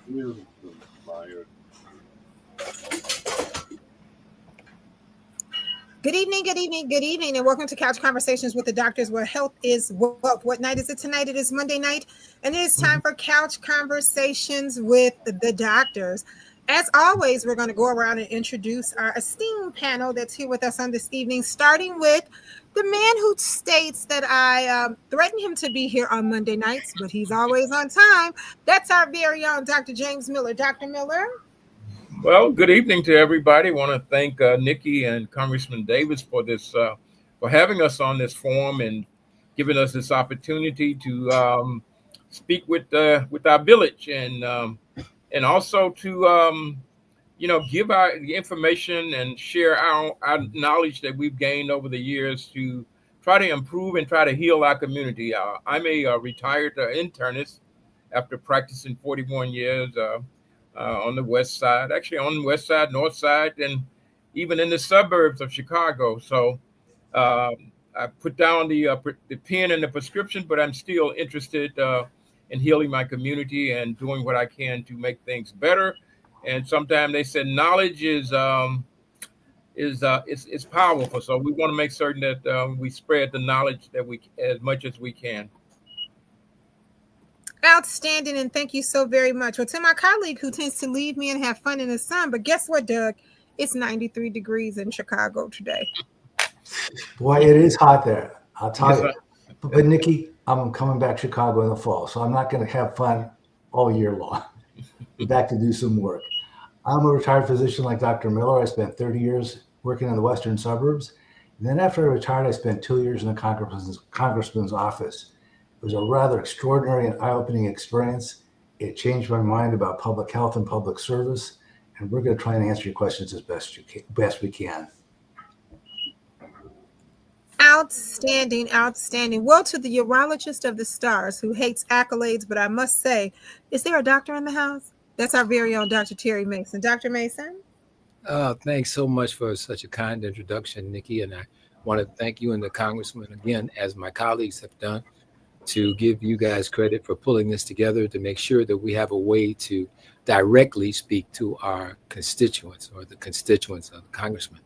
Good evening, good evening, good evening, and welcome to Couch Conversations with the Doctors, where health is wealth. What night is it tonight? It is Monday night, and it is time for Couch Conversations with the Doctors. As always, we're going to go around and introduce our esteemed panel that's here with us on this evening, starting with the man who states that I threaten him to be here on Monday nights, but he's always on time. That's our very own Dr. James Miller. Dr. Miller? Well, good evening to everybody. I want to thank Nikki and Congressman Davis for this, for having us on this forum and giving us this opportunity to speak with our village and also to give our information and share our knowledge that we've gained over the years to try to improve and try to heal our community. I'm a retired internist after practicing 41 years. On the west side, actually on the west side, north side, and even in the suburbs of Chicago. So I put down the pen and the prescription, but I'm still interested in healing my community and doing what I can to make things better. And sometimes they said knowledge is it's powerful. So we want to make certain that we spread the knowledge that we as much as we can. Outstanding, and thank you so very much. Well, to my colleague who tends to leave me and have fun in the sun, but guess what, Doug? It's 93 degrees in Chicago today. Boy, it is hot there. I'll tell you. But Nikki, I'm coming back to Chicago in the fall, so I'm not going to have fun all year long. Be back to do some work. I'm a retired physician like Dr. Miller. I spent 30 years working in the western suburbs. And then after I retired, I spent 2 years in the congressman's office. It was a rather extraordinary and eye-opening experience. It changed my mind about public health and public service, and we're going to try and answer your questions as best we can. Outstanding, outstanding. Well, to the urologist of the stars who hates accolades, but I must say, is there a doctor in the house? That's our very own Dr. Terry Mason. Dr. Mason? Thanks so much for such a kind introduction, Nikki, and I want to thank you and the congressman again, as my colleagues have done, to give you guys credit for pulling this together to make sure that we have a way to directly speak to our constituents or the constituents of the congressman.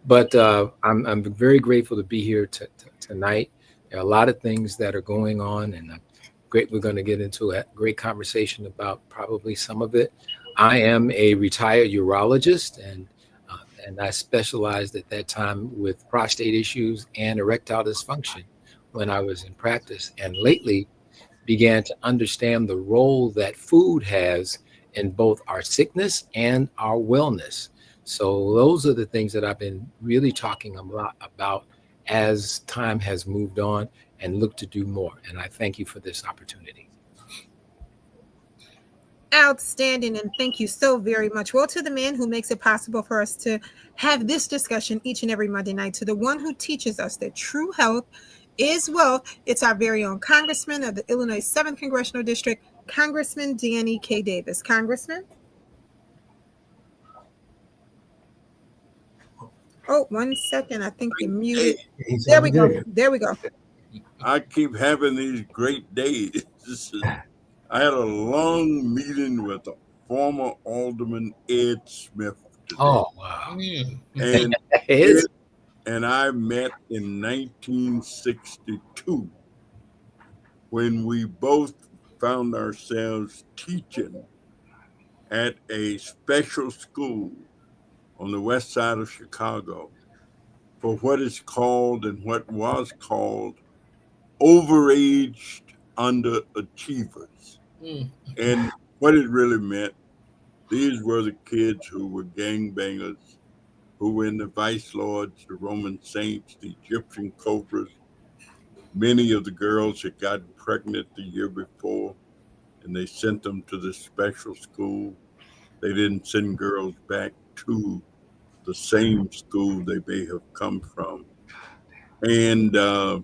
But I'm very grateful to be here tonight. There are a lot of things that are going on, and we're going to get into a great conversation about probably some of it. I am a retired urologist, and I specialized at that time with prostate issues and erectile dysfunction when I was in practice, and lately began to understand the role that food has in both our sickness and our wellness. So those are the things that I've been really talking a lot about as time has moved on and look to do more. And I thank you for this opportunity. Outstanding, and thank you so very much. Well, to the man who makes it possible for us to have this discussion each and every Monday night, to the one who teaches us that true health is wealth, it's our very own Congressman of the Illinois 7th Congressional District, Congressman Danny K. Davis. Congressman? Oh, 1 second. I think you're muted. There we go. There we go. I keep having these great days. I had a long meeting with a former Alderman Ed Smith today. Oh, wow. And and I met in 1962 when we both found ourselves teaching at a special school on the west side of Chicago for what is called and what was called overaged underachievers. And what it really meant, these were the kids who were gangbangers, who were in the Vice Lords, the Roman Saints, the Egyptian Cobras. Many of the girls had gotten pregnant the year before, and they sent them to the special school. They didn't send girls back to the same school they may have come from. And I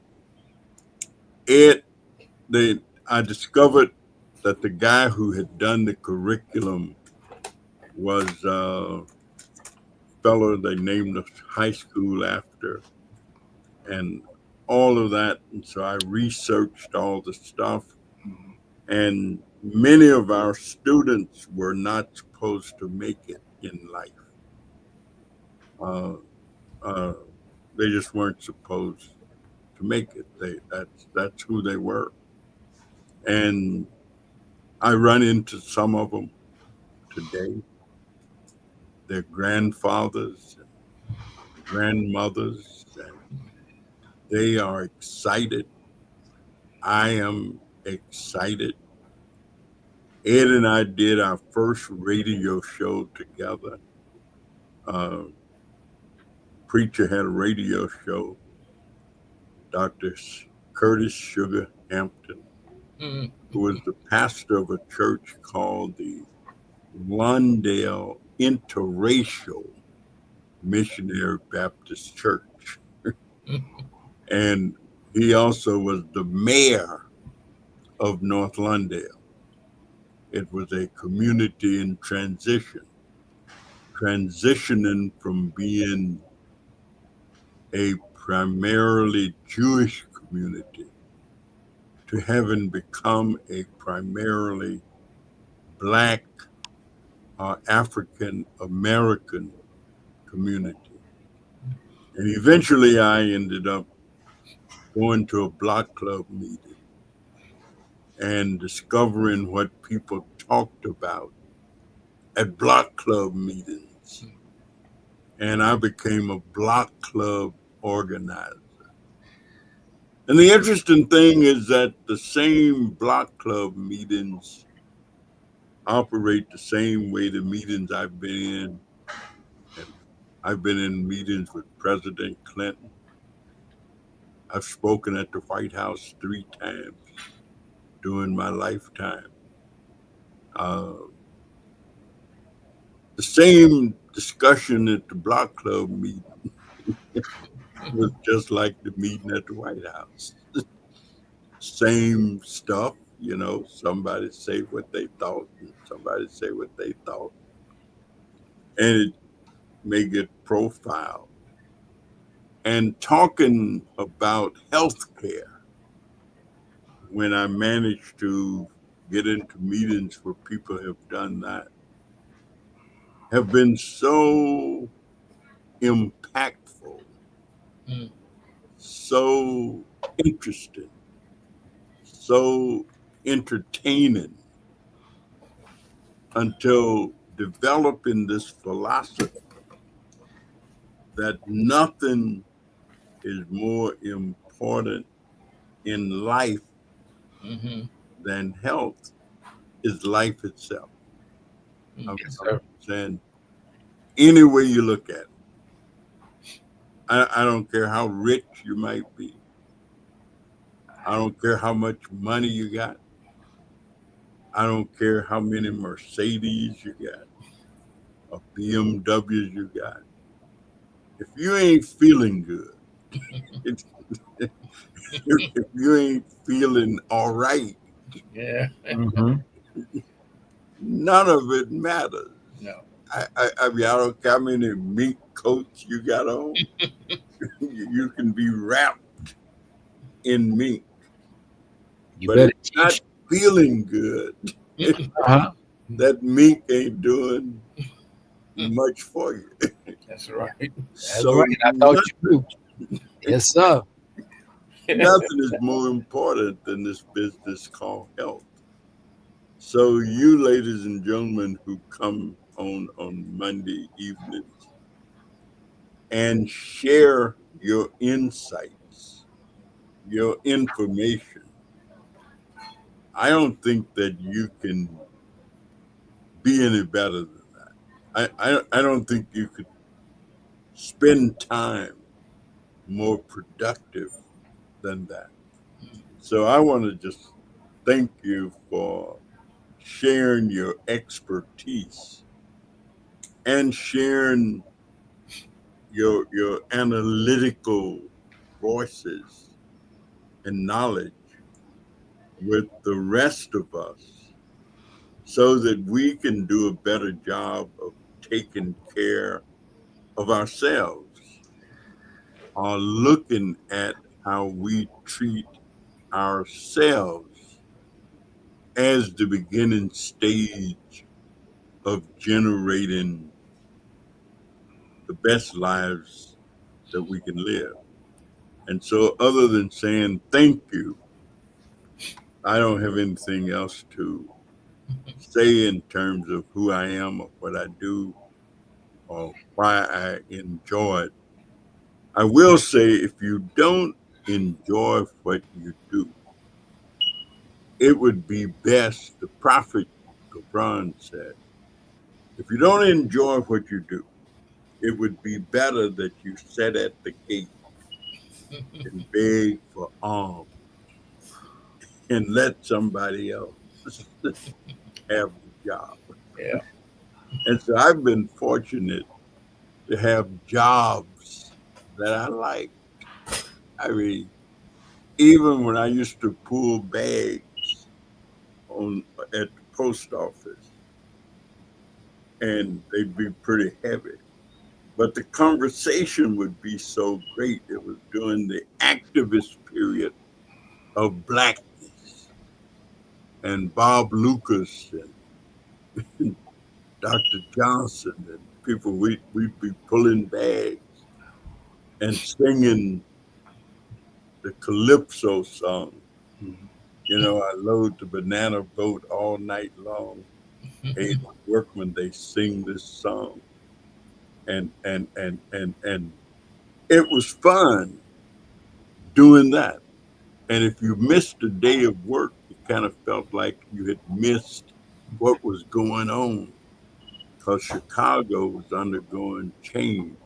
discovered that the guy who had done the curriculum was a fellow they named the high school after, and all of that. And so I researched all the stuff, and many of our students were not supposed to make it in life. Uh, uh, they just weren't supposed to make it. That's who they were, and I run into some of them today. Their grandfathers and grandmothers, and they are excited. I am excited. Ed and I did our first radio show together. Uh, Preacher had a radio show, Dr. Curtis Sugar Hampton, Mm. who was the pastor of a church called the Lawndale Interracial Missionary Baptist Church. And he also was the mayor of North Lawndale. It was a community in transition, transitioning from being a primarily Jewish community to having become a primarily Black or African American community. And eventually I ended up going to a block club meeting and discovering what people talked about at block club meetings. And I became a block club organizer. And the interesting thing is that the same block club meetings operate the same way the meetings I've been in. And I've been in meetings with President Clinton. I've spoken at the White House 3 times during my lifetime. Uh, the same discussion at the block club meeting was just like the meeting at the White House. Same stuff, somebody say what they thought and somebody say what they thought. And it may get profiled. And talking about healthcare, when I managed to get into meetings where people have done that, have been so impactful, Mm. so interesting, so entertaining, until developing this philosophy that nothing is more important in life Mm-hmm. than health is life itself. I'm Yes, sir. saying any way you look at it. I don't care how rich you might be. I don't care how much money you got. I don't care how many Mercedes you got or BMWs you got. If you ain't feeling good, if, if you ain't feeling all right, yeah. Mhm. none of it matters. No. I mean, I don't care how many mink coats you got on. You can be wrapped in mink, You but if better you're not teach. feeling good, Uh-huh. that mink ain't doing much for you. That's right. That's So right. I thought you knew. Yes, sir. nothing is more important than this business called health. So you ladies and gentlemen who come on Monday evenings and share your insights, your information, I don't think that you can be any better than that. I don't think you could spend time more productive than that. So I want to just thank you for sharing your expertise and sharing your analytical voices and knowledge with the rest of us so that we can do a better job of taking care of ourselves or looking at how we treat ourselves as the beginning stage of generating the best lives that we can live. And so, other than saying thank you, I don't have anything else to say in terms of who I am or what I do or why I enjoy it. I will say if you don't enjoy what you do, it would be best, the Prophet Quran said, if you don't enjoy what you do, it would be better that you sat at the gate and beg for alms and let somebody else have the job. Yeah. And so I've been fortunate to have jobs that I like. I mean, even when I used to pull bags on at the post office, and they'd be pretty heavy. But the conversation would be so great. It was during the activist period of blackness, and Bob Lucas and Dr. Johnson and people, we'd be pulling bags and singing the Calypso song. You know, I load the banana boat all night long. Hey, the workmen, they sing this song. And it was fun doing that. And if you missed a day of work, it kind of felt like you had missed what was going on because Chicago was undergoing change.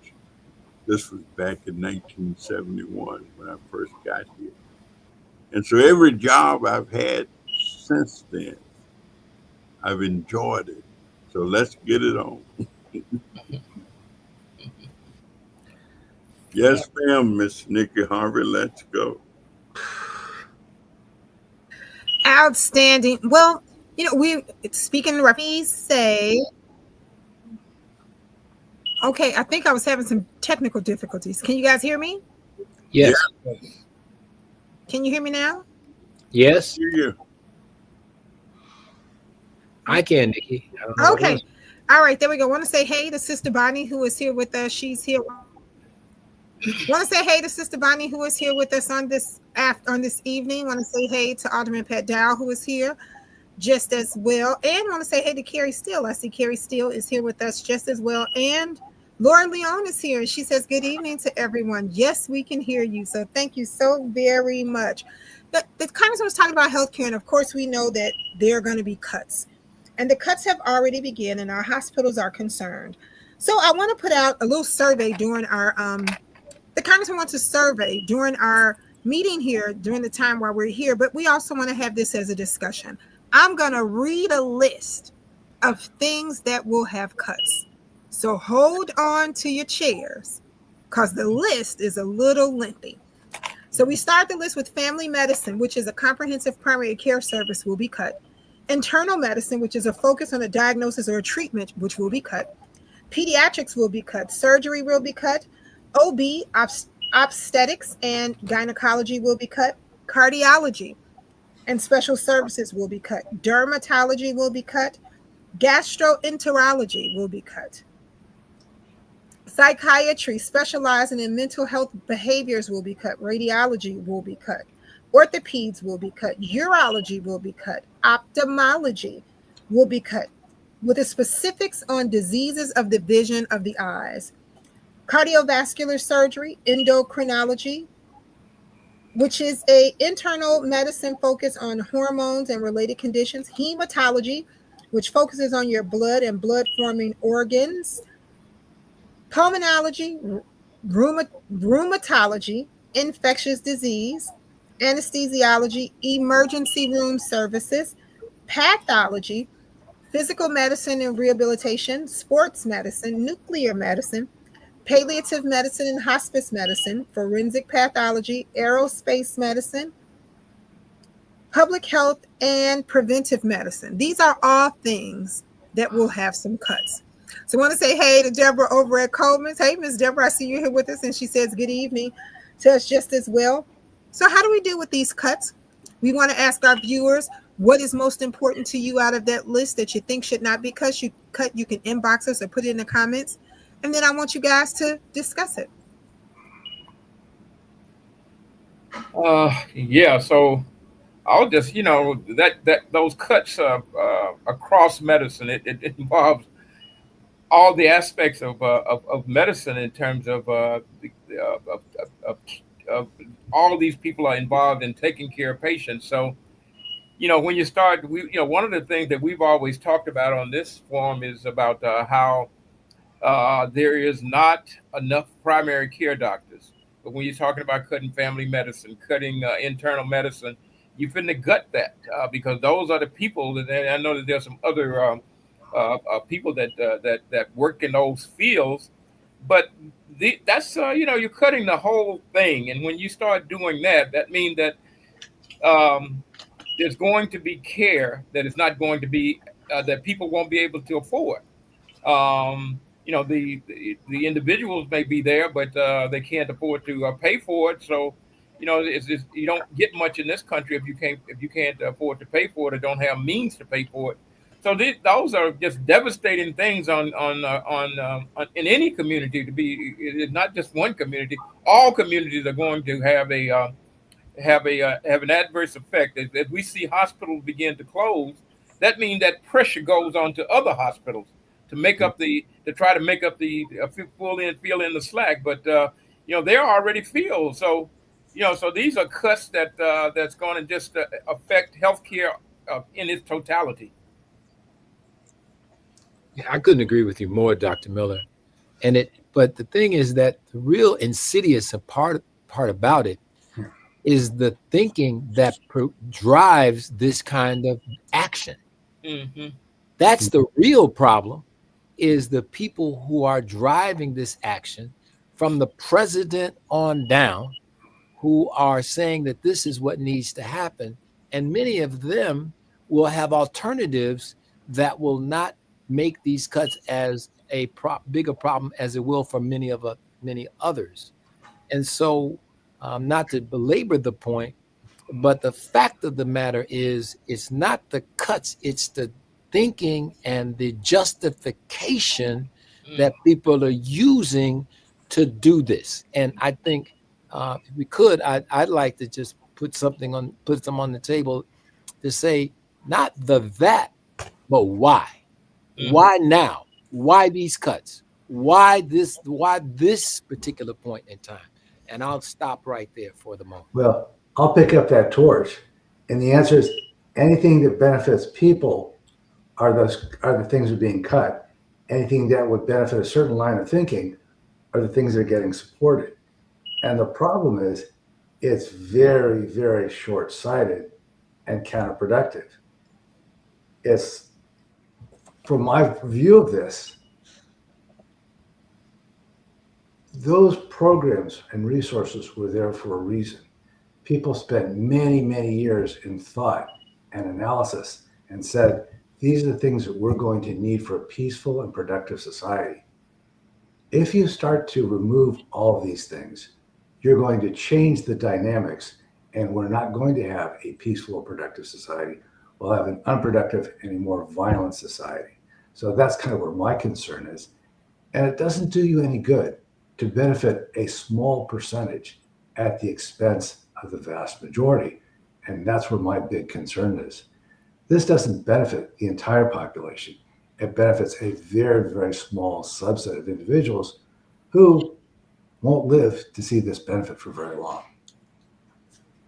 This was back in 1971 when I first got here. And so every job I've had since then, I've enjoyed it. So let's get it on. Yes, ma'am, Miss Nikki Harvey, let's go. Outstanding. Well, we speaking referees say, okay, I think I was having some technical difficulties. Can you guys hear me? Yes. Yeah. Can you hear me now? Yes. Hear you. I can, Nikki. I don't know what it Okay. was. All right, there we go. Want to say hey to Sister Bonnie, who is here with us. She's here. Want to say hey to Sister Bonnie, who is here with us on this evening. Want to say hey to Alderman Pat Dow, who is here just as well. And want to say hey to Carrie Steele. I see Carrie Steele is here with us just as well. And Laura Leon is here. And she says, good evening to everyone. Yes, we can hear you. So thank you so very much. The Congressman was talking about healthcare. And of course, we know that there are going to be cuts. And the cuts have already begun and our hospitals are concerned. So I want to put out a little survey during our, the Congressman wants to survey during our meeting here during the time while we're here, but we also want to have this as a discussion. I'm going to read a list of things that will have cuts. So hold on to your chairs because the list is a little lengthy. So we start the list with family medicine, which is a comprehensive primary care service, will be cut. Internal medicine, which is a focus on a diagnosis or a treatment, which will be cut. Pediatrics will be cut. Surgery will be cut. OB, obstetrics and gynecology will be cut. Cardiology and special services will be cut. Dermatology will be cut. Gastroenterology will be cut. Psychiatry, specializing in mental health behaviors, will be cut. Radiology will be cut. Orthopeds will be cut. Urology will be cut. Ophthalmology will be cut, with the specifics on diseases of the vision of the eyes. Cardiovascular surgery, endocrinology, which is a internal medicine focus on hormones and related conditions. Hematology, which focuses on your blood and blood forming organs. Pulmonology, rheumatology, infectious disease, anesthesiology, emergency room services, pathology, physical medicine and rehabilitation, sports medicine, nuclear medicine, palliative medicine and hospice medicine, forensic pathology, aerospace medicine, public health, and preventive medicine. These are all things that will have some cuts. So I want to say hey to Deborah over at Coleman's. Hey, Miss Deborah, I see you here with us, and she says good evening to us just as well. So how do we deal with these cuts? We want to ask our viewers, What is most important to you out of that list that you think should not be cut? You can inbox us or put it in the comments, and then I want you guys to discuss it. Yeah. So I'll just, that those cuts across medicine, it involves all the aspects of medicine in terms of, of all these people are involved in taking care of patients. So, when you start, one of the things that we've always talked about on this forum is about how there is not enough primary care doctors. But when you're talking about cutting family medicine, cutting internal medicine, you finna gut that because those are the people that I know that there's some other people that work in those fields, but that's you're cutting the whole thing, and when you start doing that, that means that um, there's going to be care that is not going to be that people won't be able to afford. The individuals may be there, but they can't afford to pay for it. So, you don't get much in this country if you can't afford to pay for it or don't have means to pay for it. So those are just devastating things in any community. To be it's not just one community. All communities are going to have an adverse effect. As we see hospitals begin to close, that means that pressure goes on to other hospitals to make up to try to make up the fill in the slack. But they're already filled. So so these are cuts that's going to just affect healthcare in its totality. Yeah, I couldn't agree with you more, Dr. Miller. But the thing is that the real insidious part about it is the thinking that drives this kind of action. Hmm. That's the real problem, is the people who are driving this action from the president on down, who are saying that this is what needs to happen. And many of them will have alternatives that will not make these cuts as a bigger problem as it will for many others. And so, not to belabor the point, but the fact of the matter is, it's not the cuts, it's the thinking and the justification Mm. that people are using to do this. And I think if we could, I'd like to just put some on the table to say, not the that, but why. Hmm. Why now? Why these cuts? Why this particular point in time? And I'll stop right there for the moment. Well, I'll pick up that torch. And the answer is anything that benefits people are the things that are being cut. Anything that would benefit a certain line of thinking are the things that are getting supported. And the problem is it's very, very short-sighted and counterproductive. It's from my view of this, those programs and resources were there for a reason. People spent many, many years in thought and analysis and said, these are the things that we're going to need for a peaceful and productive society. If you start to remove all of these things, you're going to change the dynamics, and we're not going to have a peaceful and productive society. We'll have an unproductive and a more violent society. So that's kind of where my concern is. And it doesn't do you any good to benefit a small percentage at the expense of the vast majority. And that's where my big concern is. This doesn't benefit the entire population. It benefits a very, very small subset of individuals who won't live to see this benefit for very long.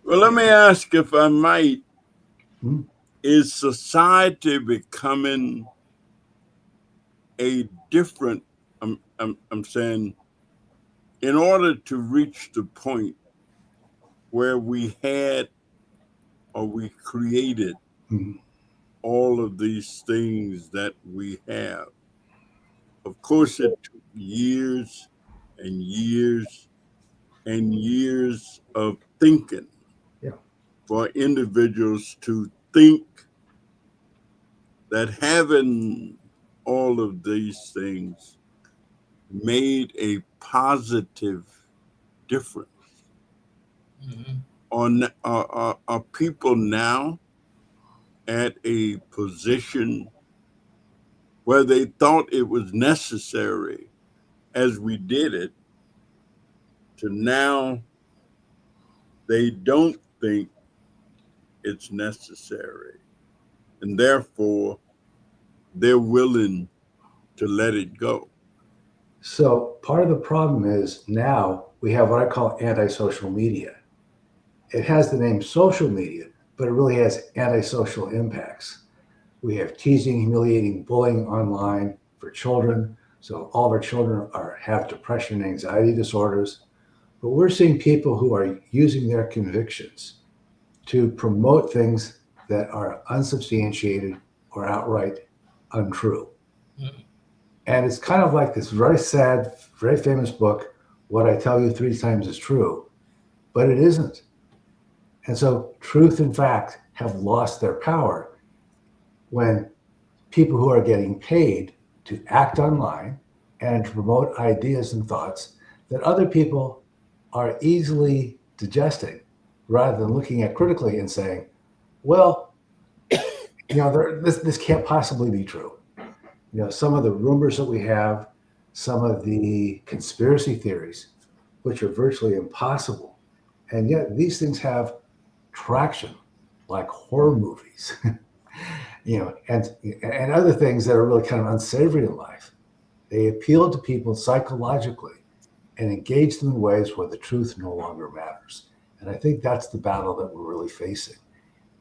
Well, let me ask, if I might, Hmm? is society becoming a different, I'm saying, in order to reach the point where we had or we created Hmm. all of these things that we have, of course, it took years and years and years of thinking Yeah. for individuals to think that having all of these things made a positive difference. Hmm. Are people now at a position where they thought it was necessary as we did it, to now they don't think it's necessary. And therefore, they're willing to let it go. So part of the problem is now we have what I call antisocial media. It has the name social media, but it really has antisocial impacts. We have teasing, humiliating, bullying online for children. So all of our children have depression and anxiety disorders. But we're seeing people who are using their convictions to promote things that are unsubstantiated or outright untrue. Mm. And it's kind of like this very sad, very famous book, What I Tell You Three Times is True, but it isn't. And so truth and fact have lost their power when people who are getting paid to act online and to promote ideas and thoughts that other people are easily digesting rather than looking at critically and saying, well, this can't possibly be true. Some of the rumors that we have, some of the conspiracy theories, which are virtually impossible. And yet these things have traction, like horror movies, and other things that are really kind of unsavory in life. They appeal to people psychologically and engage them in ways where the truth no longer matters. And I think that's the battle that we're really facing,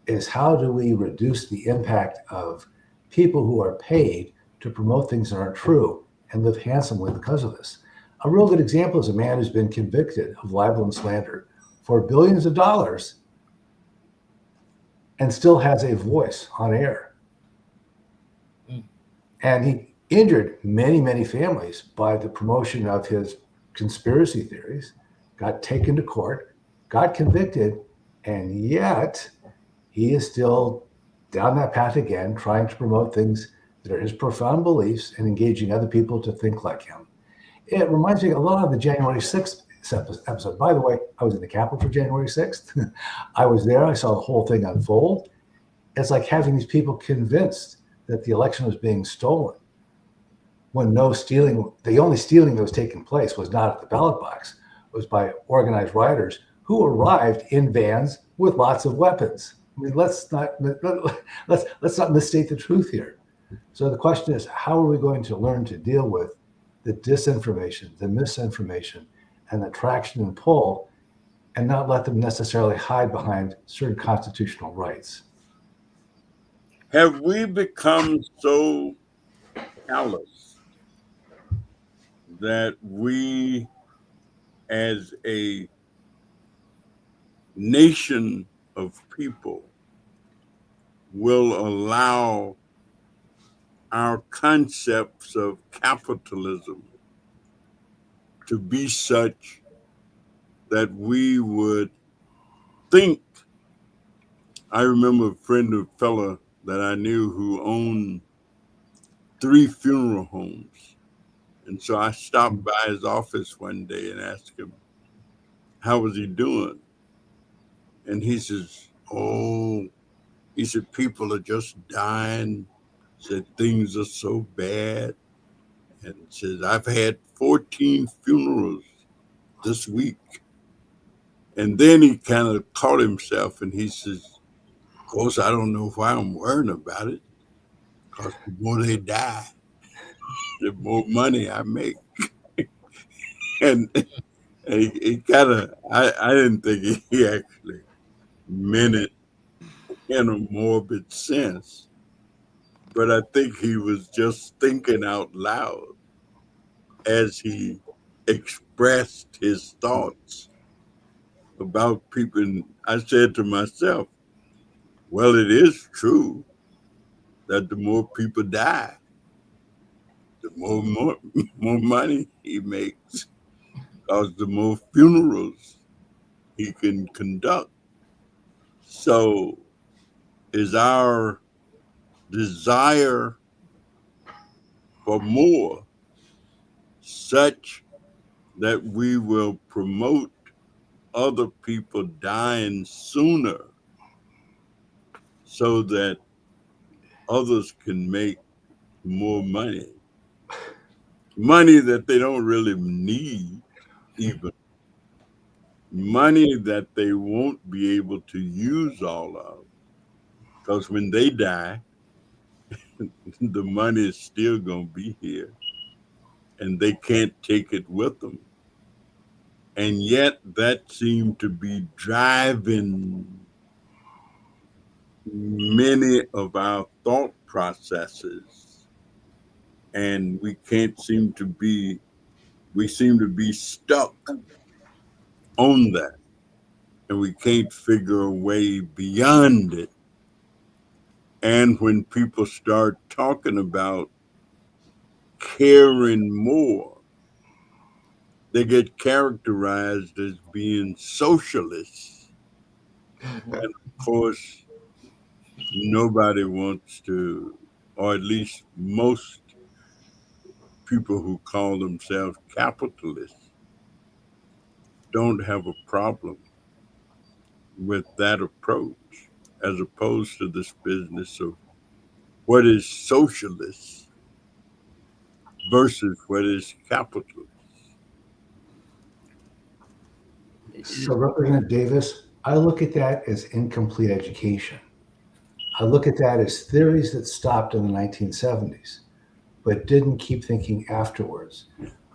is how do we reduce the impact of people who are paid to promote things that aren't true and live handsomely because of this. A real good example is a man who's been convicted of libel and slander for billions of dollars and still has a voice on air. And he injured many, many families by the promotion of his conspiracy theories, got taken to court, got convicted, and yet he is still down that path again, trying to promote things that are his profound beliefs and engaging other people to think like him. It reminds me a lot of the January 6th episode. By the way, I was in the Capitol for January 6th. I was there. I saw the whole thing unfold. It's like having these people convinced that the election was being stolen when no stealing, the only stealing that was taking place was not at the ballot box. It was by organized rioters who arrived in vans with lots of weapons. I mean, let's not misstate the truth here. So the question is, how are we going to learn to deal with the disinformation, the misinformation, and the traction and pull, and not let them necessarily hide behind certain constitutional rights? Have we become so callous that we, as a nation of people, will allow our concepts of capitalism to be such that we would think? I remember a fella that I knew who owned 3 funeral homes. And so I stopped by his office one day and asked him, how was he doing? And he says, people are just dying. Said things are so bad. And says, I've had 14 funerals this week. And then he kind of caught himself and he says, of course, I don't know why I'm worrying about it, because the more they die, the more money I make. and he kind of, I didn't think he actually meant it in a morbid sense, but I think he was just thinking out loud as he expressed his thoughts about people. And I said to myself, well, it is true that the more people die, the more money he makes, because the more funerals he can conduct. So is our desire for more such that we will promote other people dying sooner so that others can make more money. Money that they don't really need, even money that they won't be able to use all of. Because when they die, the money is still going to be here and they can't take it with them. And yet, that seemed to be driving many of our thought processes. And we seem to be stuck on that. And we can't figure a way beyond it. And when people start talking about caring more, they get characterized as being socialists. And of course, nobody wants to, or at least most people who call themselves capitalists don't have a problem with that approach, as opposed to this business of what is socialist versus what is capitalist. So, Representative Davis, I look at that as incomplete education. I look at that as theories that stopped in the 1970s, but didn't keep thinking afterwards.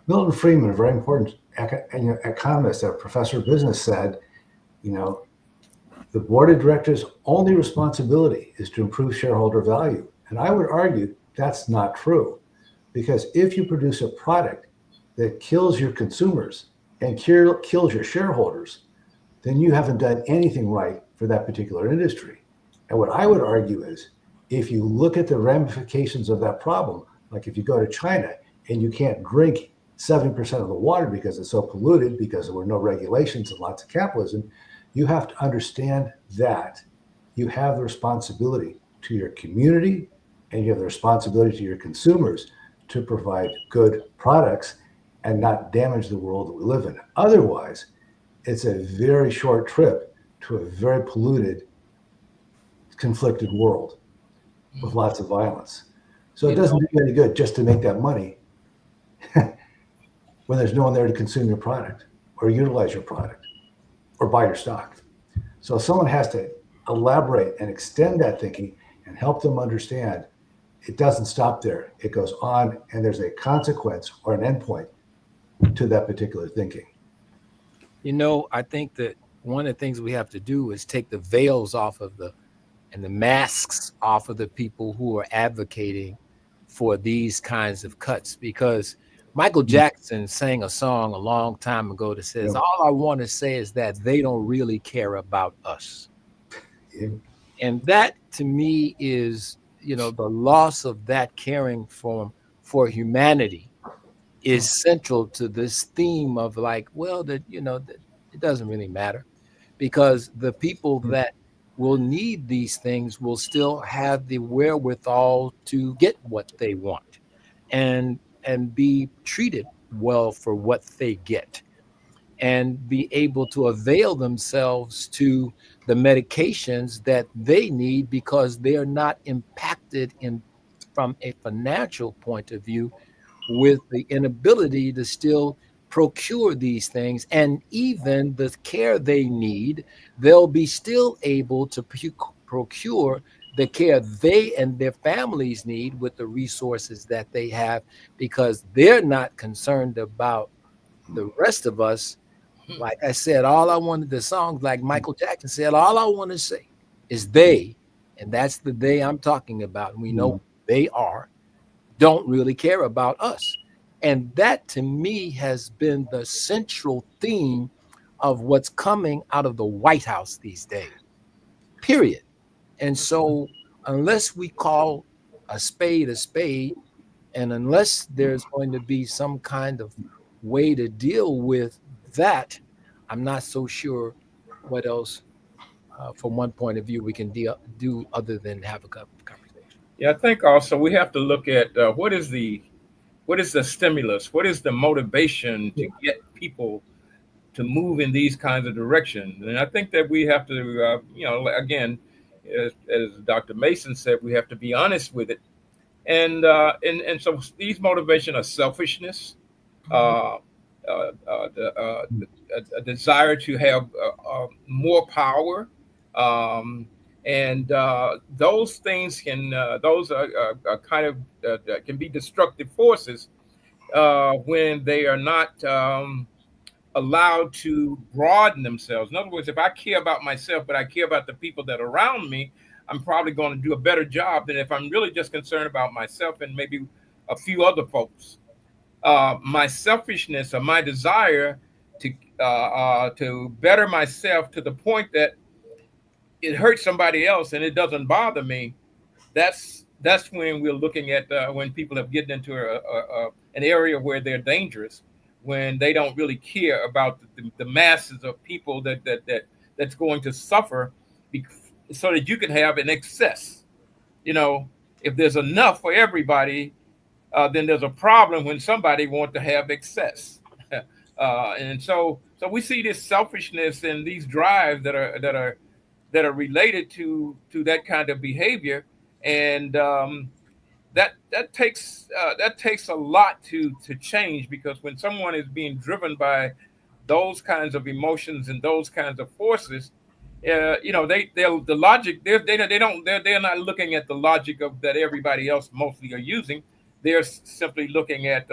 Milton Friedman, a very important economist, a professor of business, said, the board of directors' only responsibility is to improve shareholder value. And I would argue that's not true, because if you produce a product that kills your consumers and kills your shareholders, then you haven't done anything right for that particular industry. And what I would argue is, if you look at the ramifications of that problem, like if you go to China and you can't drink 70% of the water because it's so polluted, because there were no regulations and lots of capitalism, you have to understand that you have the responsibility to your community and you have the responsibility to your consumers to provide good products and not damage the world that we live in. Otherwise, it's a very short trip to a very polluted, conflicted world with lots of violence. So it doesn't do you any good just to make that money when there's no one there to consume your product or utilize your product or buy your stock. So someone has to elaborate and extend that thinking and help them understand it doesn't stop there. It goes on, and there's a consequence or an endpoint to that particular thinking. I think that one of the things we have to do is take the veils off of and the masks off of the people who are advocating for these kinds of cuts, because Michael Jackson sang a song a long time ago that says, all I want to say is that they don't really care about us. And that to me is, the loss of that caring for humanity is central to this theme of that it doesn't really matter, because the people that will need these things will still have the wherewithal to get what they want and be treated well for what they get and be able to avail themselves to the medications that they need, because they're not impacted from a financial point of view with the inability to still procure these things. And even the care they need, they'll be still able to procure the care they and their families need with the resources that they have, because they're not concerned about the rest of us. Like I said, the songs like Michael Jackson said, all I want to say is they, and that's the they I'm talking about. And we know they don't really care about us. And that to me has been the central theme of what's coming out of the White House these days, period. And so unless we call a spade, and unless there's going to be some kind of way to deal with that, I'm not so sure what else, from one point of view, we can do other than have a conversation. Yeah, I think also we have to look at what is the stimulus, what is the motivation to get people to move in these kinds of directions. And I think that we have to, again, as Dr. Mason said, we have to be honest with it. And so these motivation are selfishness, uh, a desire to have more power, um, and those things those are kind of can be destructive forces when they are not allowed to broaden themselves. In other words, if I care about myself, but I care about the people that are around me, I'm probably going to do a better job than if I'm really just concerned about myself and maybe a few other folks. My selfishness or my desire to better myself to the point that it hurts somebody else and it doesn't bother me, that's when we're looking at when people have gotten into an area where they're dangerous, when they don't really care about the masses of people that's going to suffer, so that you can have an excess. You know, if there's enough for everybody, then there's a problem when somebody wants to have excess. And so we see this selfishness and these drives that are related to that kind of behavior, and that takes a lot to change, because when someone is being driven by those kinds of emotions and those kinds of forces, they'll the logic they're not looking at the logic of that everybody else mostly are using. They're simply looking at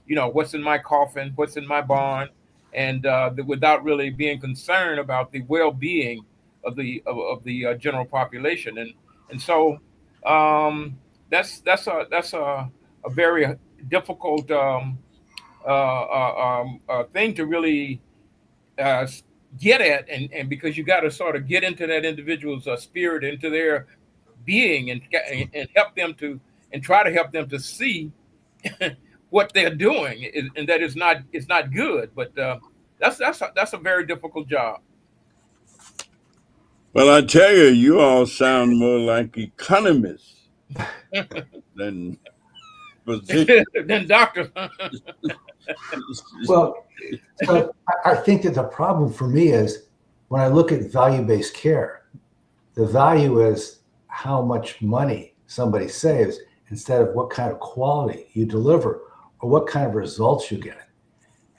what's in my coffin, what's in my barn, and without really being concerned about the well-being of the general population. And so that's a very difficult thing to really uh, get at, and because you got to sort of get into that individual's spirit, into their being, and help them to, and try to help them to see what they're doing, and that it's not good. But that's a very difficult job. Well, I tell you, you all sound more like economists than physicians. Then doctors. Well, so I think that the problem for me is when I look at value-based care, the value is how much money somebody saves instead of what kind of quality you deliver or what kind of results you get.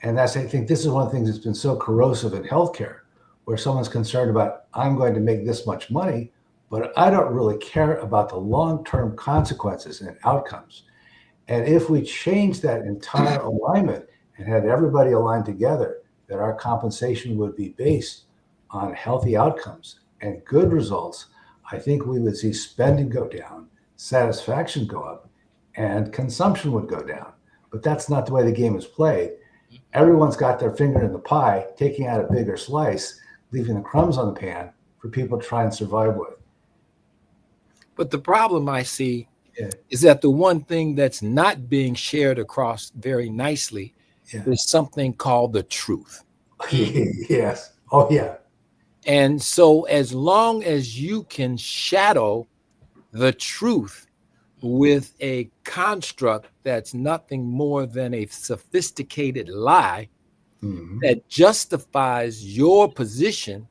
And I think this is one of the things that's been so corrosive in healthcare, where someone's concerned about, I'm going to make this much money, but I don't really care about the long-term consequences and outcomes. And if we change that entire alignment and had everybody aligned together, that our compensation would be based on healthy outcomes and good results, I think we would see spending go down, satisfaction go up, and consumption would go down. But that's not the way the game is played. Everyone's got their finger in the pie, taking out a bigger slice, leaving the crumbs on the pan for people to try and survive with. But the problem I see is that the one thing that's not being shared across very nicely is something called the truth. Yes. Oh, yeah. And so as long as you can shadow the truth with a construct that's nothing more than a sophisticated lie that justifies your position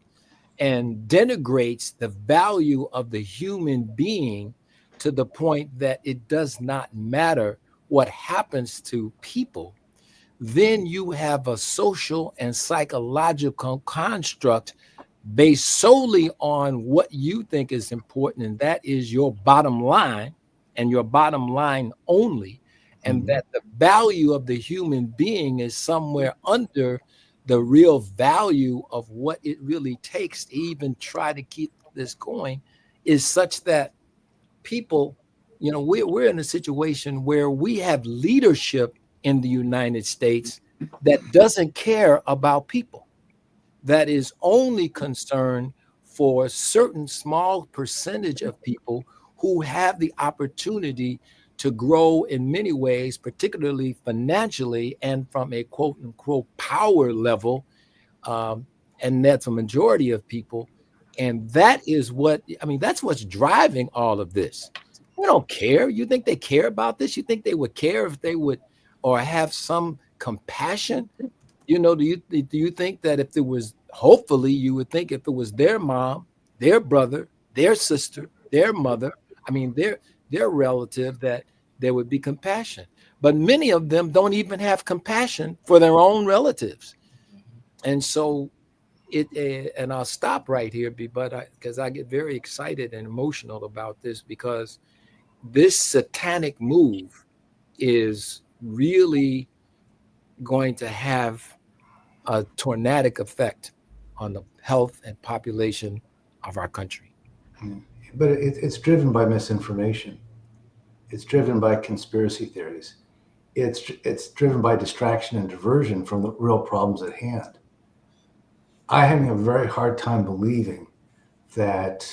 and denigrates the value of the human being to the point that it does not matter what happens to people, then you have a social and psychological construct based solely on what you think is important, and that is your bottom line and your bottom line only, and that the value of the human being is somewhere under the real value of what it really takes to even try to keep this going, is such that people, we're in a situation where we have leadership in the United States that doesn't care about people, that is only concerned for a certain small percentage of people who have the opportunity to grow in many ways, particularly financially and from a quote unquote power level. And that's a majority of people. And that is that's what's driving all of this. They don't care. You think they care about this? You think they would care if they would, or have some compassion? Do you think that if there was, hopefully you would think if it was their mom, their brother, their sister, their mother, I mean, their relative, that there would be compassion. But many of them don't even have compassion for their own relatives. And so and I'll stop right here, but because I get very excited and emotional about this, because this satanic move is really going to have a tornadic effect on the health and population of our country. But it's driven by misinformation. It's driven by conspiracy theories. It's driven by distraction and diversion from the real problems at hand. I'm having a very hard time believing that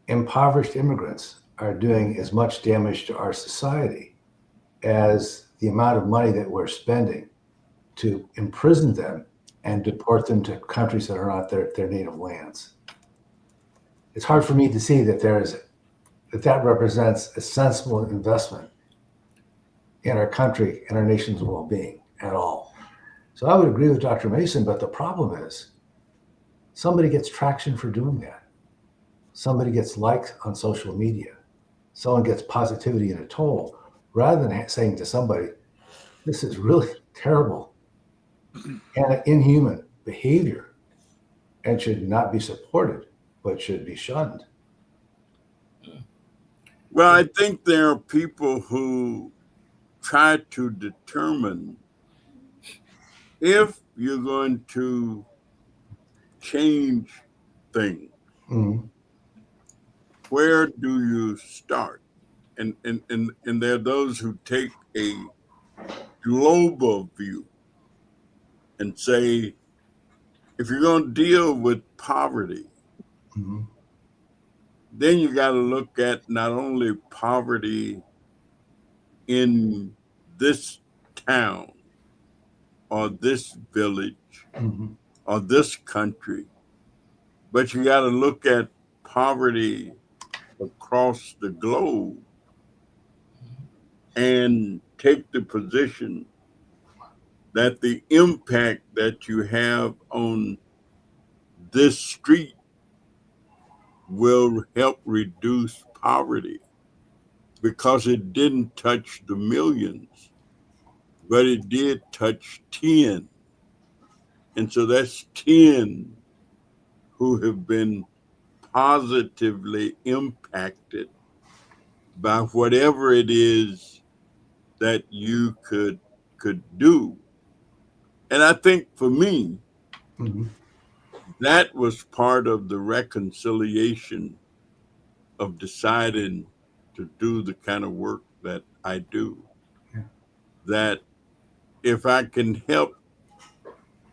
impoverished immigrants are doing as much damage to our society as the amount of money that we're spending to imprison them and deport them to countries that are not their native lands. It's hard for me to see that that represents a sensible investment in our country and our nation's well-being at all. So I would agree with Dr. Mason, but the problem is somebody gets traction for doing that. Somebody gets likes on social media. Someone gets positivity in a toll, rather than saying to somebody, this is really terrible and inhuman behavior and should not be supported, but should be shunned. Well, I think there are people who try to determine if you're going to change things, where do you start? And there are those who take a global view and say, if you're going to deal with poverty, then you got to look at not only poverty in this town or this village or this country, but you got to look at poverty across the globe and take the position that the impact that you have on this street will help reduce poverty, because it didn't touch the millions, but it did touch 10. And so that's 10 who have been positively impacted by whatever it is that you could do. And I think for me, that was part of the reconciliation of deciding to do the kind of work that I do. Yeah. That if I can help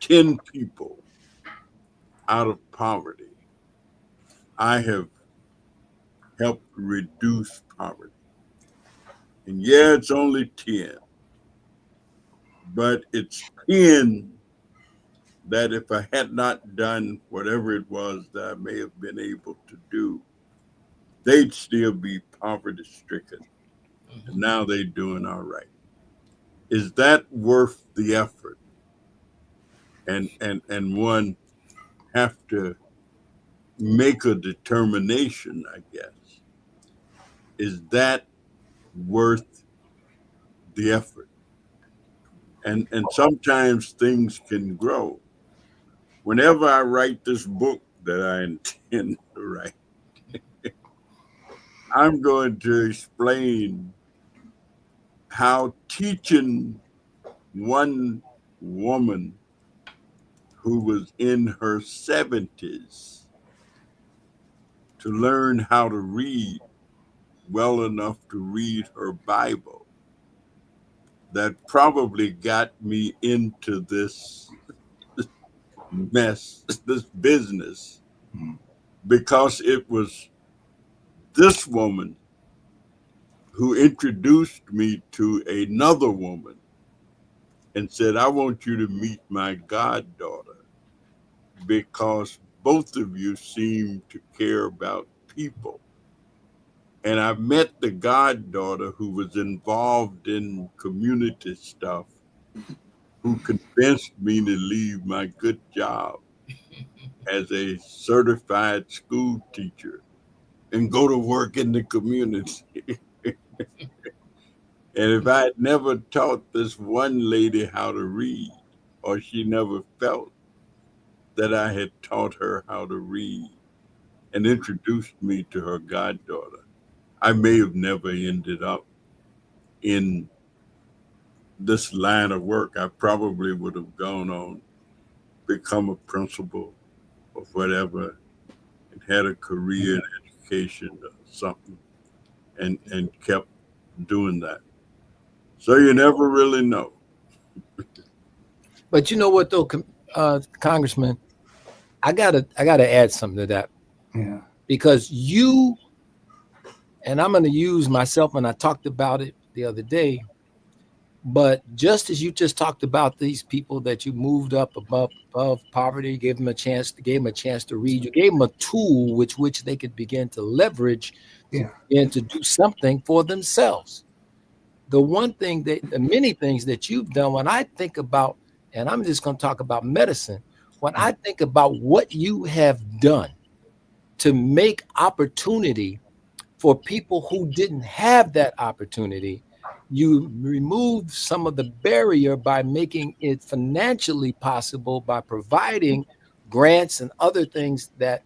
10 people out of poverty, I have helped reduce poverty. And yeah, it's only 10, but it's 10 that if I had not done whatever it was that I may have been able to do, they'd still be poverty stricken. And now they're doing all right. Is that worth the effort? And one have to make a determination, I guess. Is that worth the effort? And sometimes things can grow. Whenever I write this book that I intend to write, I'm going to explain how teaching one woman who was in her 70s to learn how to read well enough to read her Bible, that probably got me into this mess, this business, because it was this woman who introduced me to another woman and said, I want you to meet my goddaughter, because both of you seem to care about people. And I met the goddaughter who was involved in community stuff, who convinced me to leave my good job as a certified school teacher and go to work in the community. And if I had never taught this one lady how to read, or she never felt that I had taught her how to read and introduced me to her goddaughter, I may have never ended up in this line of work. I probably would have gone on, become a principal or whatever, and had a career in education or something, and kept doing that. So you never really know. But you know what, though, Congressman, I gotta add something to that Yeah. because you and I'm going to use myself, and I talked about it the other day. But just as you just talked about these people that you moved up above poverty, gave them a chance, to read, you gave them a tool which they could begin to leverage to Yeah. begin to do something for themselves. The one thing the many things that you've done, when I think about, and I'm just going to talk about medicine, when I think about what you have done to make opportunity for people who didn't have that opportunity, you remove some of the barrier by making it financially possible by providing grants and other things that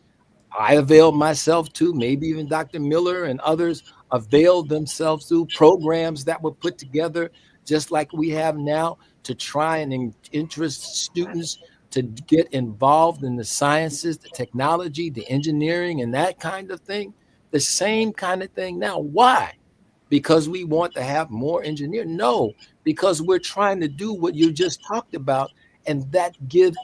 I availed myself to, maybe even Dr. Miller and others availed themselves to, programs that were put together just like we have now to try and interest students to get involved in the sciences, the technology, the engineering, and that kind of thing. The same kind of thing now. Why? Because we want to have more engineers? No, because we're trying to do what you just talked about, and give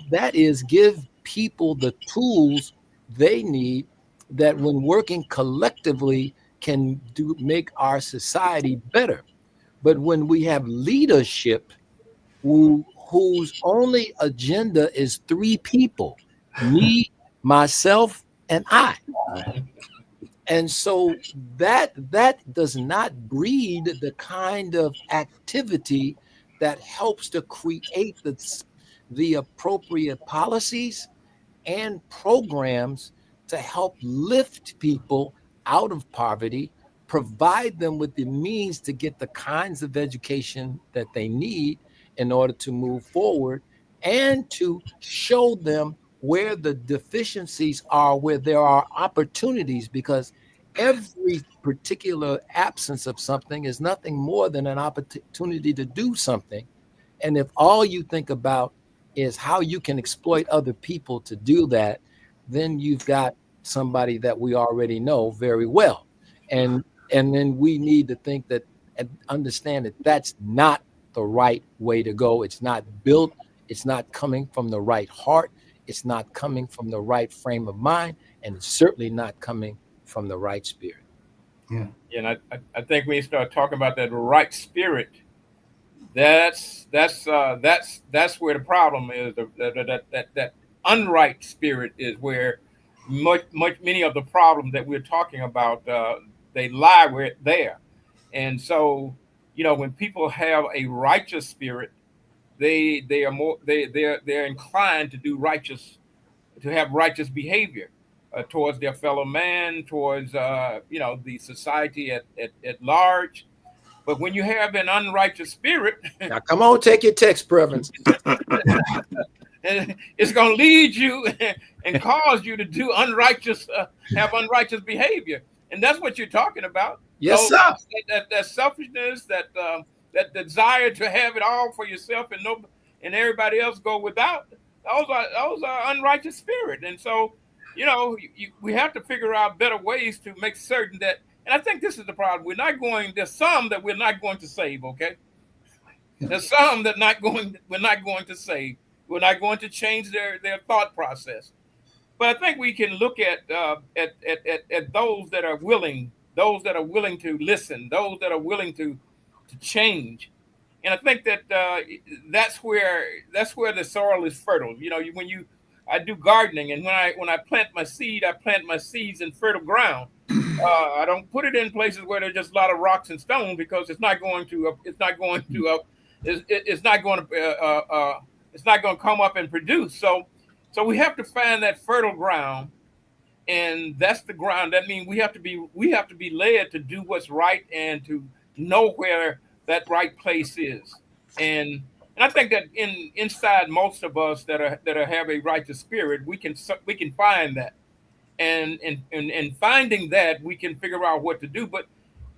people the tools they need that when working collectively can make our society better. But when we have leadership whose only agenda is three people, me, myself, and I. And so that does not breed the kind of activity that helps to create the appropriate policies and programs to help lift people out of poverty, provide them with the means to get the kinds of education that they need in order to move forward, and to show them where the deficiencies are, where there are opportunities, because every particular absence of something is nothing more than an opportunity to do something. And if all you think about is how you can exploit other people to do that, then you've got somebody that we already know very well. And and then we need to think that and understand that that's not the right way to go. It's not built, it's not coming from the right heart, it's not coming from the right frame of mind, and it's certainly not coming from the right spirit. Yeah. And I think when you start talking about that right spirit, that's where the problem is. That unright spirit is where many of the problems that we're talking about, they lie where there. And so, when people have a righteous spirit, they are more they're inclined to do righteous, to have righteous behavior towards their fellow man, towards the society at large. But when you have an unrighteous spirit, Now, come on, take your text, Preference. it's going to lead you and cause you to do have unrighteous behavior, and that's what you're talking about. Yes, Those, sir. that selfishness, that desire to have it all for yourself and and everybody else go without. Those are unrighteous spirit, and so we have to figure out better ways to make certain that. And I think this is the problem. There's some that we're not going to save. Okay, there's some that we're not going to save. We're not going to change their thought process. But I think we can look at those that are willing to listen, those that are willing to change. And I think that that's where the soil is fertile. I do gardening, and when I plant my seed, I plant my seeds in fertile ground. I don't put it in places where there's just a lot of rocks and stone, because it's not going to come up and produce. So So we have to find that fertile ground, and that's the ground. That means we have to be led to do what's right and to know where that right place is. And I think that inside most of us that are have a righteous spirit, we can find that, and finding that, we can figure out what to do. But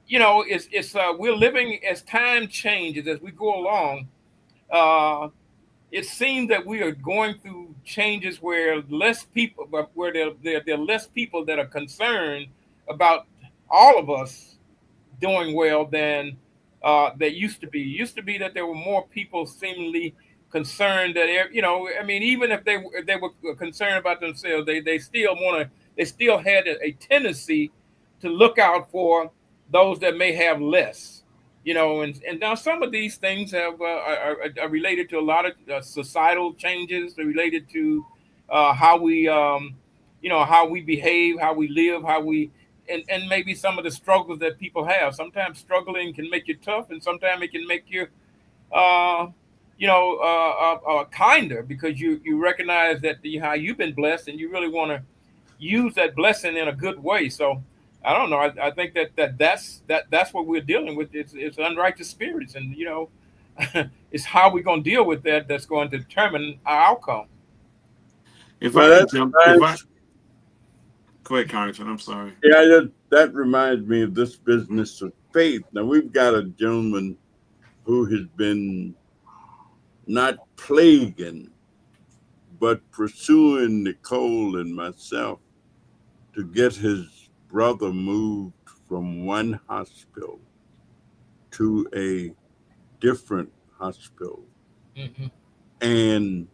it's we're living as time changes as we go along. Uh, it seems that we are going through changes where less people, where there are less people that are concerned about all of us doing well than that used to be. Used to be that there were more people seemingly concerned that I mean, even if they were concerned about themselves, they still had a tendency to look out for those that may have less. And now some of these things are related to a lot of societal changes. They're related to how we behave, how we live, how we and maybe some of the struggles that people have. Sometimes struggling can make you tough, and sometimes it can make you, uh, kinder, because you recognize that how you've been blessed, and you really want to use that blessing in a good way. So I don't know. I think that's what we're dealing with. It's unrighteous spirits, and it's how we're going to deal with that that's going to determine our outcome. If Well, I could that jump, if I reminds, go ahead, Congressman, I'm sorry. yeah, that reminds me of this business of faith. Now we've got a gentleman who has been not plaguing, but pursuing Nicole and myself to get his brother moved from one hospital to a different hospital. Hmm. And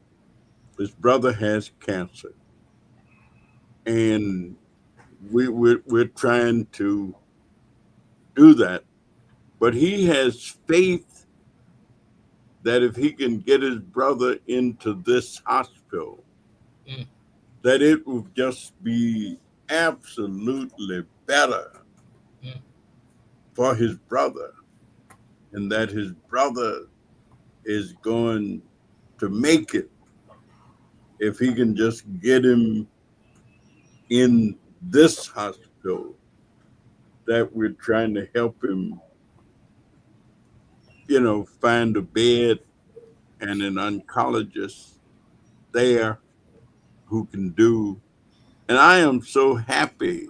his brother has cancer. And we're trying to do that. But he has faith that if he can get his brother into this hospital, Mm. that it will just be absolutely better Mm. for his brother, and that his brother is going to make it if he can just get him in this hospital that we're trying to help him, find a bed and an oncologist there who can do. And I am so happy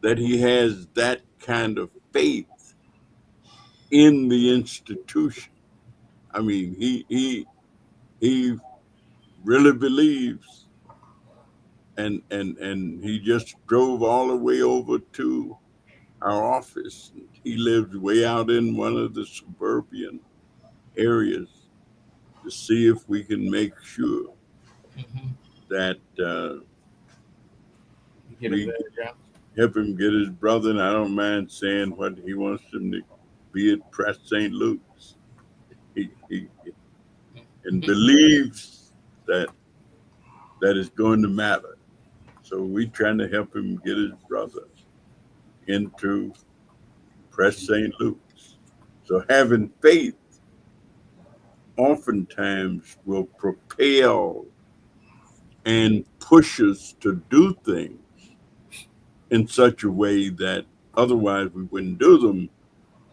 that he has that kind of faith in the institution. I mean, he really believes, and he just drove all the way over to our office. He lives way out in one of the suburban areas to see if we can make sure Hmm. that You get him we there, yeah. help him get his brother. And I don't mind saying what he wants him to be at Press St. Luke's. He and believes that that is going to matter. So we trying to help him get his brother into Press St. Luke's. So having faith oftentimes will propel and push us to do things in such a way that otherwise we wouldn't do them.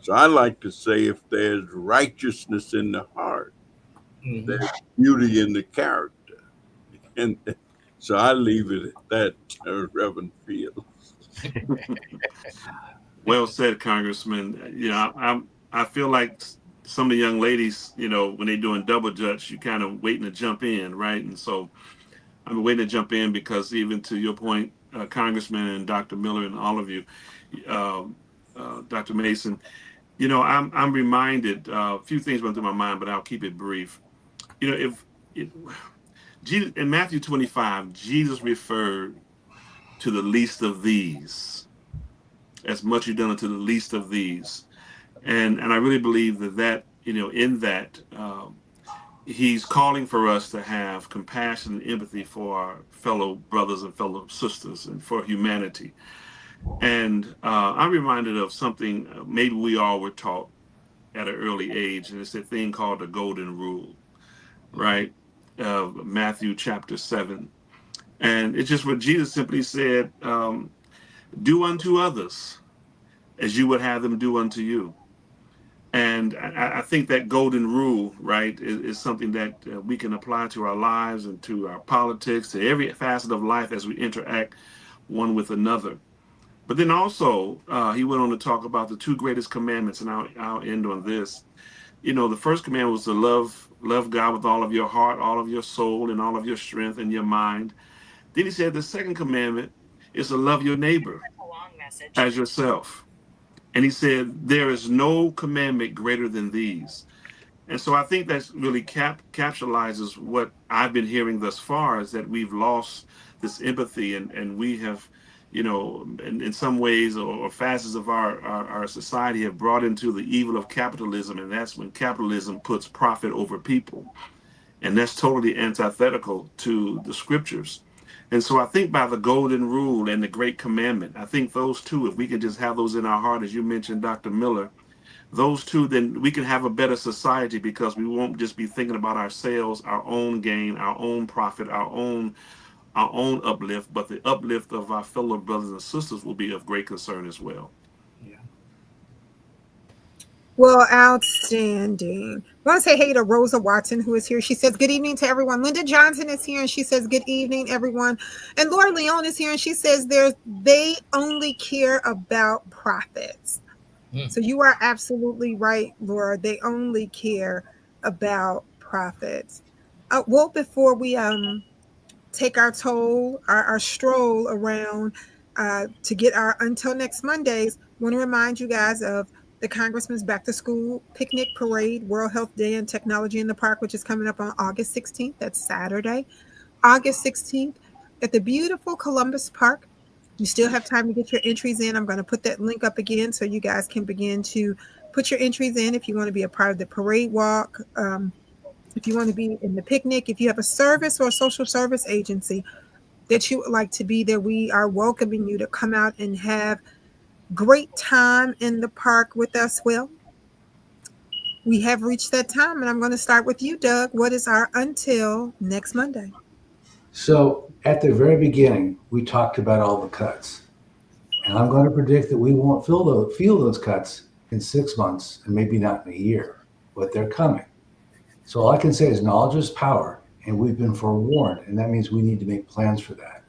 So I like to say if there's righteousness in the heart, Hmm. there's beauty in the character. And so I leave it at that, Reverend Fields. Well said, Congressman. I feel like some of the young ladies, when they're doing double dutch, you kind of waiting to jump in, right? And so I'm waiting to jump in because even to your point, Congressman and Dr. Miller and all of you, um, Dr. Mason, I'm reminded a few things went through my mind, but I'll keep it brief. If it, Jesus, in Matthew 25, Jesus referred to the least of these, as much you've done unto the least of these, and I really believe that in that he's calling for us to have compassion and empathy for our fellow brothers and fellow sisters and for humanity. And I'm reminded of something maybe we all were taught at an early age, and it's a thing called the golden rule, right? of Matthew chapter 7. And it's just what Jesus simply said, do unto others as you would have them do unto you. And I think that golden rule, right, is something that we can apply to our lives and to our politics, to every facet of life as we interact one with another. But then also, he went on to talk about the two greatest commandments, and I'll end on this. You know, the first command was to love God with all of your heart, all of your soul, and all of your strength and your mind. Then he said the second commandment is to love your neighbor as yourself. And he said, there is no commandment greater than these. And so I think that's really capsulizes what I've been hearing thus far is that we've lost this empathy and we have, you know, in some ways or facets of our society have brought into the evil of capitalism. And that's when capitalism puts profit over people. And that's totally antithetical to the scriptures. And so I think by the golden rule and the great commandment, I think those two, if we can just have those in our heart, as you mentioned, Dr. Miller, those two, then we can have a better society because we won't just be thinking about ourselves, our own gain, our own profit, our own uplift, but the uplift of our fellow brothers and sisters will be of great concern as well. Yeah. Well, outstanding. I want to say hey to Rosa Watson, who is here. She says, good evening to everyone. Linda Johnson is here, and she says, good evening, everyone. And Laura Leone is here, and she says, they only care about profits. So you are absolutely right, Laura. They only care about profits. Well, before we take our toll, our stroll around to get our Until Next Mondays, I want to remind you guys of the Congressman's Back to School Picnic Parade, World Health Day and Technology in the Park, which is coming up on August 16th. That's Saturday, August 16th at the beautiful Columbus Park. You still have time to get your entries in. I'm going to put that link up again so you guys can begin to put your entries in if you want to be a part of the parade walk, if you want to be in the picnic, if you have a service or a social service agency that you would like to be there, we are welcoming you to come out and have great time in the park with us. Well, we have reached that time, and I'm going to start with you, Doug. What is our Until Next Monday? So at the very beginning, we talked about all the cuts. And I'm going to predict that we won't feel those cuts in 6 months and maybe not in a year, but they're coming. So all I can say is knowledge is power, and we've been forewarned, and that means we need to make plans for that.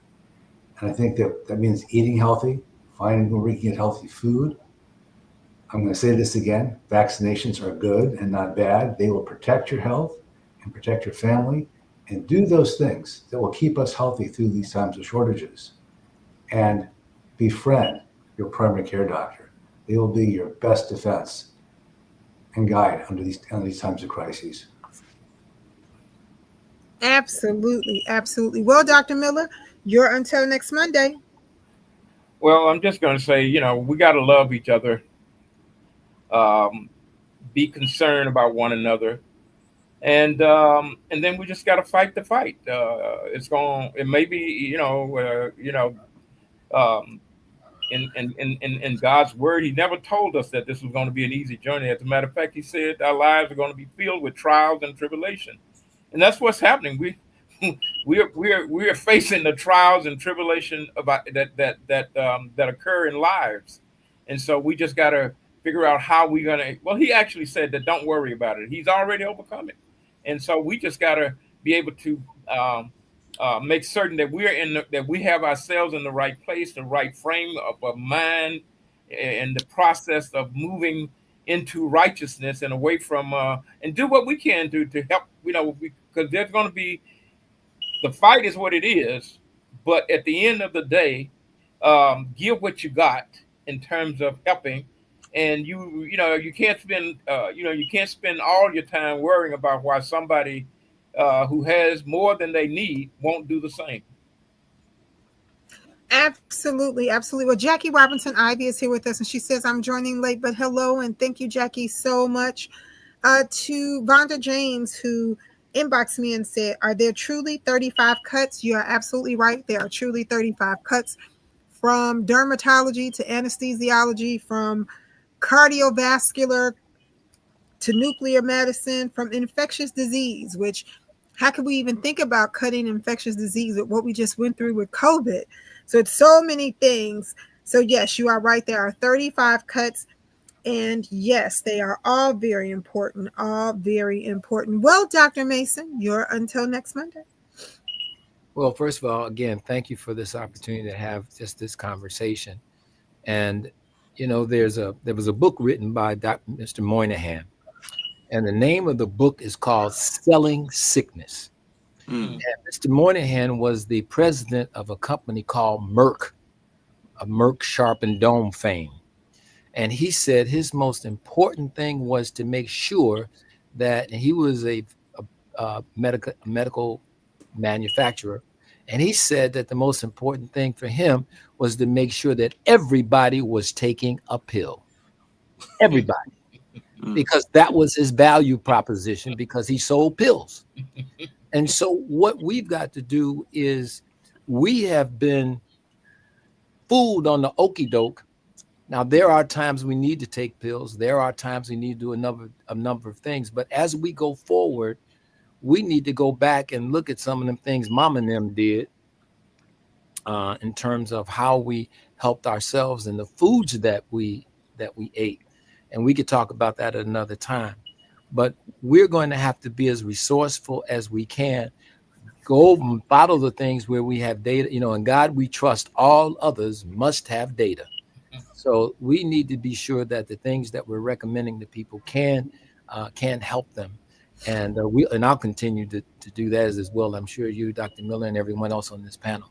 And I think that means eating healthy, finding where we can get healthy food. I'm going to say this again, vaccinations are good and not bad. They will protect your health and protect your family and do those things that will keep us healthy through these times of shortages. And befriend your primary care doctor. They will be your best defense and guide under these times of crises. Absolutely, absolutely. Well, Dr. Miller, you're Until Next Monday. Well, I'm just going to say, we got to love each other, be concerned about one another, and then we just got to fight the fight. It may be, um, in God's word, He never told us that this was going to be an easy journey. As a matter of fact, He said our lives are going to be filled with trials and tribulation, and that's what's happening. We are facing the trials and tribulation about that occur in lives, and so we just got to figure out how we're gonna. Well, He actually said that don't worry about it. He's already overcome it, and so we just got to be able to. Make certain that that we have ourselves in the right place, the right frame of mind, and the process of moving into righteousness and away from and do what we can do to help. Because there's going to be the fight is what it is, but at the end of the day, give what you got in terms of helping. And you can't spend all your time worrying about why somebody who has more than they need won't do the same. Absolutely, absolutely. Well, Jackie Robinson Ivy is here with us, and she says, I'm joining late, but hello, and thank you, Jackie, so much. To Vonda James, who inboxed me and said, are there truly 35 cuts? You are absolutely right. There are truly 35 cuts, from dermatology to anesthesiology, from cardiovascular to nuclear medicine, from infectious disease, which How could we even think about cutting infectious disease with what we just went through with COVID? So it's so many things. So yes, you are right. There are 35 cuts. And yes, they are all very important. All very important. Well, Dr. Mason, you're until next Monday. Well, first of all, again, thank you for this opportunity to have just this conversation. And there was a book written by Mr. Moynihan, and the name of the book is called Selling Sickness. Mm. And Mr. Moynihan was the president of a company called Merck, a Merck Sharp and Dome fame. And he said his most important thing was to make sure that he was a medical manufacturer. And he said that the most important thing for him was to make sure that everybody was taking a pill. Everybody. Mm. Because that was his value proposition, because he sold pills. And so what we've got to do is, we have been fooled on the okey doke. Now, there are times we need to take pills. There are times we need to do a number of things. But as we go forward, we need to go back and look at some of them things Mom and them did, in terms of how we helped ourselves and the foods that we ate. And we could talk about that at another time. But we're going to have to be as resourceful as we can. Go and follow the things where we have data, and God we trust, all others must have data. So we need to be sure that the things that we're recommending to people can help them. And I'll continue to do that as well. I'm sure you, Dr. Miller, and everyone else on this panel.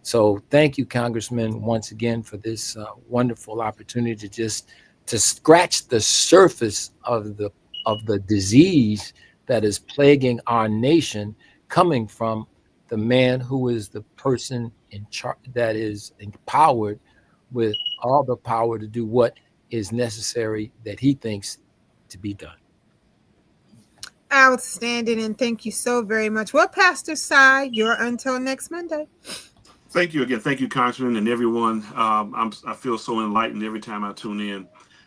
So thank you, Congressman, once again for this wonderful opportunity to scratch the surface of the disease that is plaguing our nation, coming from the man who is the person in charge, that is empowered with all the power to do what is necessary that he thinks to be done. Outstanding. And thank you so very much. Well, Pastor Cy, you're until next Monday. Thank you again. Thank you, Congressman, and everyone. I feel so enlightened every time I tune in.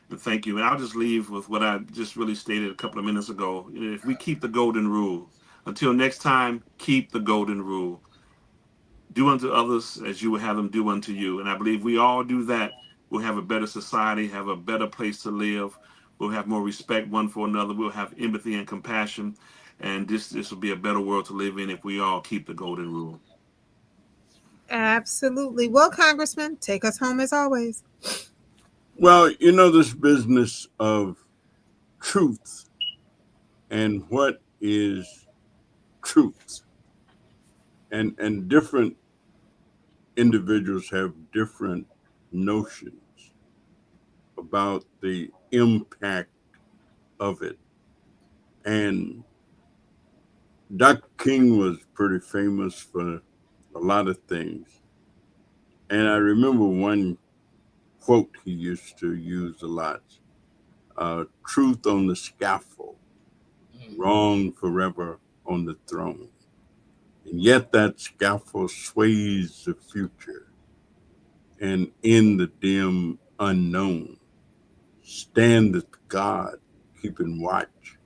And thank you. And I'll just leave with what I just really stated a couple of minutes ago. If we keep the golden rule, until next time, keep the golden rule. Do unto others as you would have them do unto you. And I believe we all do that. We'll have a better society, have a better place to live. We'll have more respect one for another. We'll have empathy and compassion. And this will be a better world to live in if we all keep the golden rule. Absolutely. Well, Congressman, take us home as always. Well, this business of truth and what is truth, and different individuals have different notions about the impact of it. And Dr. King was pretty famous for a lot of things. And I remember one quote he used to use a lot: truth on the scaffold, wrong forever on the throne. And yet that scaffold sways the future. And in the dim unknown standeth God, keeping watch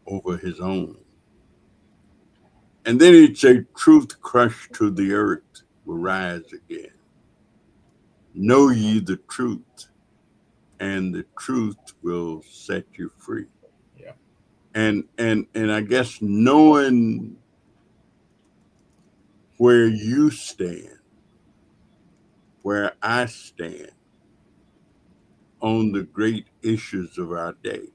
over his own. And then he'd say, truth crushed to the earth will rise again. Know ye the truth, and the truth will set you free. Yeah. And I guess knowing where you stand, where I stand on the great issues of our day.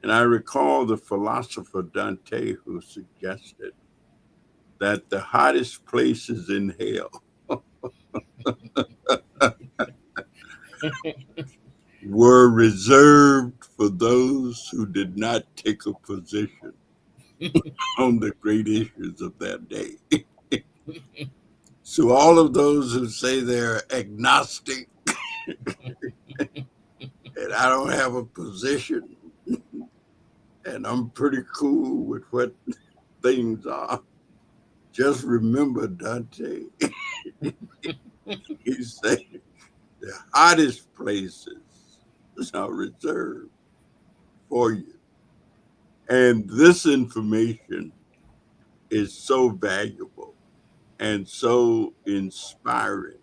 And I recall the philosopher Dante, who suggested that the hottest places in hell were reserved for those who did not take a position on the great issues of that day. So all of those who say they're agnostic and I don't have a position and I'm pretty cool with what things are, just remember Dante. He said the hottest places are reserved for you. And this information is so valuable and so inspiring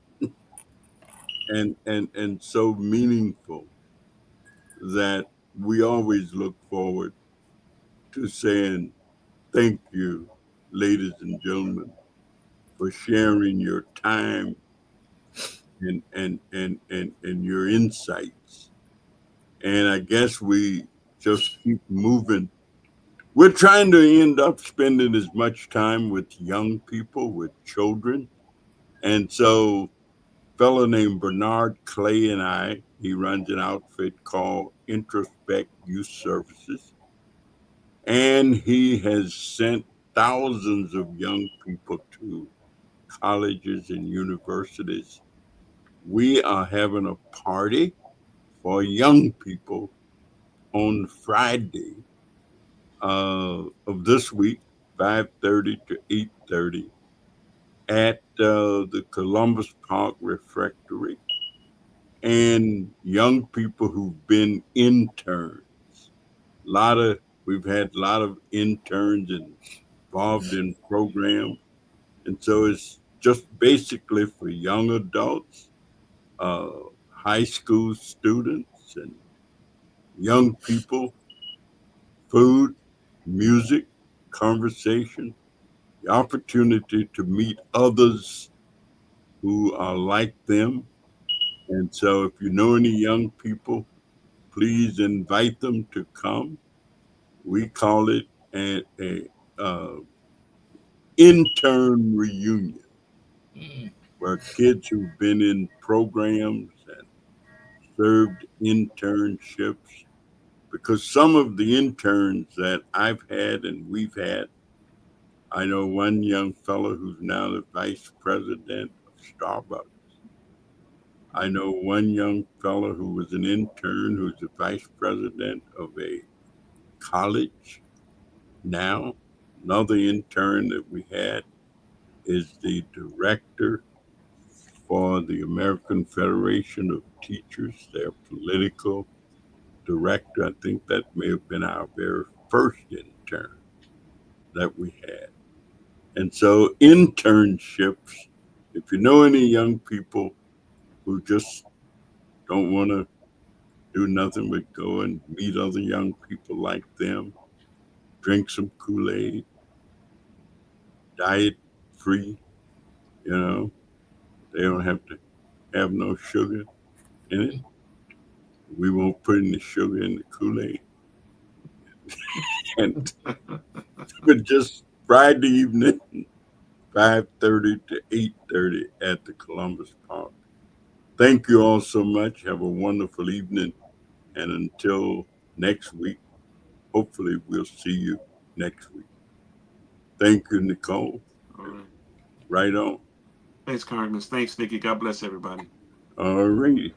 and so meaningful that we always look forward to saying thank you, ladies and gentlemen, for sharing your time and your insights. And I guess we just keep moving. We're trying to end up spending as much time with young people, with children. And so, a fellow named Bernard Clay and I, he runs an outfit called Introspect Youth Services. And he has sent thousands of young people to colleges and universities. We are having a party for young people on Friday of this week, 5:30 to 8:30 at the Columbus Park Refectory, and young people who've been interns. We've had a lot of interns involved in programs, and so it's just basically for young adults, uh, high school students, and young people. Food, music, conversation, the opportunity to meet others who are like them. And so, if you know any young people, please invite them to come. We call it a intern reunion, where kids who've been in programs and served internships, because some of the interns that I've had and we've had, I know one young fellow who's now the vice president of Starbucks. I know one young fellow who was an intern who's the vice president of a college now. Another intern that we had is the director for the American Federation of Teachers, their political director. I think that may have been our very first intern that we had. And so, internships, if you know any young people who just don't want to do nothing but go and meet other young people like them, drink some Kool Aid, diet free, you know, they don't have to have no sugar in it. We won't put any sugar in the Kool Aid. And but just Friday evening, 5:30 to 8:30 at the Columbus Park. Thank you all so much. Have a wonderful evening. And until next week, hopefully we'll see you next week. Thank you, Nicole. All right. Right on. Thanks, Congress. Thanks, Nikki. God bless everybody. All righty.